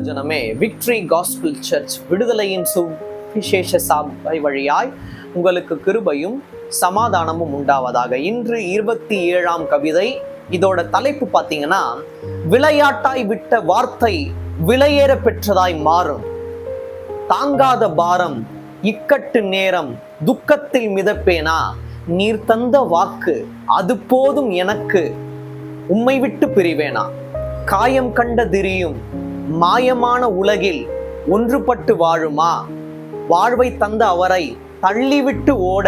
ஜனமே, victory gospel search விடுதலையின் சுவிசேஷ சபை வழியாய் உங்களுக்கு கிருபையும் சமாதானமும் உண்டாவதாக. இன்று 27ஆம் கவிதை. இதோட தலைப்பு பார்த்தீங்கன்னா, விளையாட்டாய் விட்ட வார்த்தை விலையேற பெற்றதாய் மாறும். தாங்காத பாரம் இக்கட்டு நேரம் துக்கத்தில் மிதப்பேனா, நீர் தந்த வாக்கு அது போதும் எனக்கு, உம்மை விட்டு பிரிவேனா. காயம் கண்ட திரியும் மாயமான உலகில் ஒன்றுபட்டு வாழுமா, வாழ்வை தந்த அவரை தள்ளிவிட்டு ஓட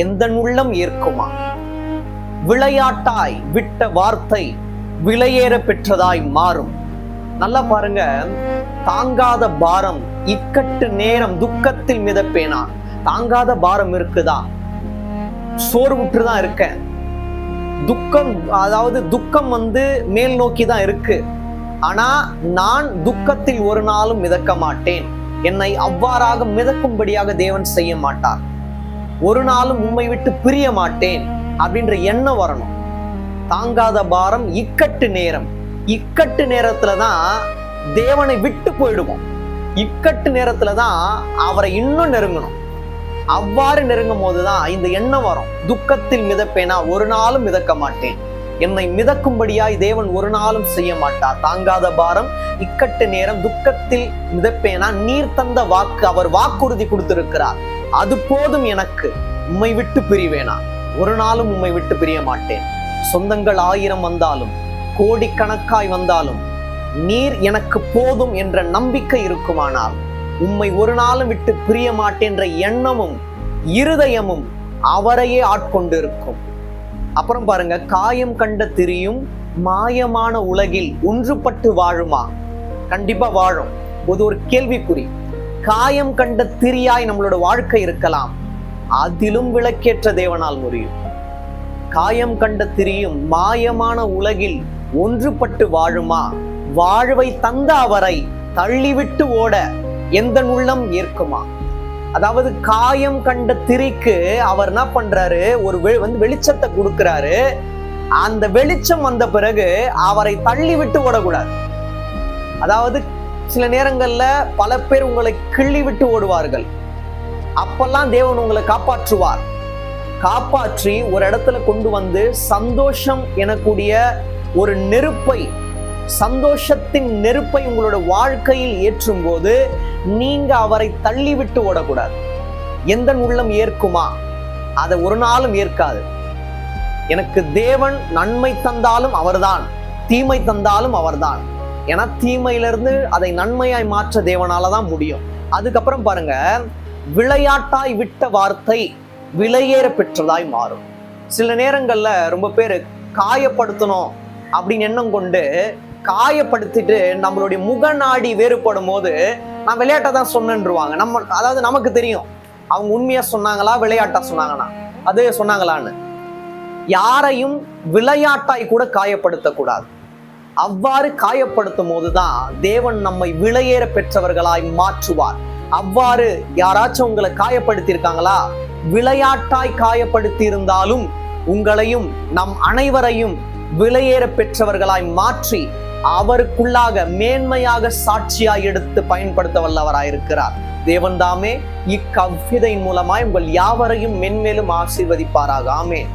எந்த உள்ளம் ஏற்குமா. விளையாட்டாய் விட்ட வார்த்தை விலையேற பெற்றதாய் மாறும். நல்லா பாருங்க, தாங்காத பாரம் இக்கட்டு நேரம் துக்கத்தில் மிதப்பேனா. தாங்காத பாரம் இருக்குதா, சோர்வுற்றுதான் இருக்கேன். துக்கம், அதாவது துக்கம் மேல் நோக்கி தான் இருக்கு. ஆனா நான் துக்கத்தில் ஒரு நாளும் மிதக்க மாட்டேன். என்னை அவ்வாறாக மிதக்கும்படியாக தேவன் செய்ய மாட்டார். ஒரு நாளும் உம்மை விட்டு பிரிய மாட்டேன் அப்படின்ற எண்ணம் வரணும். தாங்காத பாரம் இக்கட்டு நேரம். இக்கட்டு நேரத்துலதான் தேவனை விட்டு போயிடுவோம். இக்கட்டு நேரத்துலதான் அவரை இன்னும் நெருங்கணும். அவ்வாறு நெருங்கும் போதுதான் இந்த எண்ணம் வரும். துக்கத்தில் மிதப்பேனா, ஒரு நாளும் மிதக்க மாட்டேன். என்னை மிதக்கும்படியாய் தேவன் ஒரு நாளும் செய்ய மாட்டார். தாங்காத பாரம் இக்கட்டு நேரம் துக்கத்தில் மிதப்பேனா, நீர் தந்த வாக்கு அவர் வாக்குறுதி கொடுத்திருக்கிறார். அது போதும் எனக்கு, உம்மை விட்டு பிரிவேனா. ஒரு நாளும் உம்மை விட்டு பிரிய மாட்டேன். சொந்தங்கள் 1000 வந்தாலும் கோடிக்கணக்காய் வந்தாலும் நீர் எனக்கு போதும் என்ற நம்பிக்கை இருக்குமானால் உம்மை ஒரு நாளும் விட்டு பிரிய மாட்டேன் என்ற எண்ணமும் இருதயமும் அவரையே ஆட்கொண்டு இருக்கும். அப்புறம் பாருங்க, காயம் கண்ட திரியும் மாயமான உலகில் ஒன்றுபட்டு வாழுமா. கண்டிப்பா வாழும். ஒரு கேள்விக்குறி. காயம் கண்ட திரியாய் நம்மளோட வாழ்க்கை இருக்கலாம், அதிலும் விளக்கேற்ற தேவனால் முடியும். காயம் கண்ட திரியும் மாயமான உலகில் ஒன்றுபட்டு வாழுமா, வாழ்வை தந்த அவரை தள்ளிவிட்டு ஓட எந்த உள்ளம் ஏற்குமா. அதாவது காயம் கண்ட திரிக்கு அவர் என்ன பண்றாரு, ஒரு வெளிச்சத்தை கொடுக்கிறாரு. அந்த வெளிச்சம் வந்த பிறகு அவரை தள்ளி விட்டு ஓடக்கூடாது. அதாவது சில நேரங்கள்ல பல பேர் உங்களை கிள்ளி விட்டு ஓடுவார்கள். அப்பெல்லாம் தேவன் உங்களை காப்பாற்றுவார். காப்பாற்றி ஒரு இடத்துல கொண்டு வந்து சந்தோஷம் எனக்கூடிய ஒரு நெருப்பை, சந்தோஷத்தின் நெருப்பை உங்களோட வாழ்க்கையில் ஏற்றும் போது நீங்க அவரை தள்ளி விட்டு ஓடக்கூடாது. எந்த உள்ளம் ஏற்குமா, அதை ஒரு நாளும் ஏற்காது. எனக்கு தேவன் நன்மை தந்தாலும் அவர்தான், தீமை தந்தாலும் அவர்தான். ஏன்னா தீமையிலிருந்து அதை நன்மையாய் மாற்ற தேவனாலதான் முடியும். அதுக்கப்புறம் பாருங்க, விளையாட்டாய் விட்ட வார்த்தை விலையேற பெற்றதாய் மாறும். சில நேரங்கள்ல ரொம்ப பேர் காயப்படுத்தணும் அப்படின்னு எண்ணம் கொண்டு காயப்படுத்திட்டு நம்மளுடைய முகநாடி வேறுபடும் போது நான் விளையாட்டை தான் சொன்னேன்ருவாங்க. அதாவது நமக்கு தெரியும் அவங்க உண்மையா சொன்னாங்களா விளையாட்டா சொன்னாங்கன்னா, அது சொன்னாங்களான்னு. யாரையும் விளையாட்டாய் கூட காயப்படுத்தக்கூடாது. அவ்வாறு காயப்படுத்தும் போதுதான் தேவன் நம்மை விலையேற பெற்றவர்களாய் மாற்றுவார். அவ்வாறு யாராச்சும் உங்களை காயப்படுத்தியிருக்காங்களா, விளையாட்டாய் காயப்படுத்தி இருந்தாலும் உங்களையும் நம் அனைவரையும் விலையேற பெற்றவர்களாய் மாற்றி அவருக்குள்ளாக மேன்மையாக சாட்சியாய் எடுத்து பயன்படுத்த வல்லவராயிருக்கிறார். தேவன் தாமே இக்கவிதையின் மூலமாய் உங்கள் யாவரையும் மென்மேலும் ஆசீர்வதிப்பாராக. ஆமென்.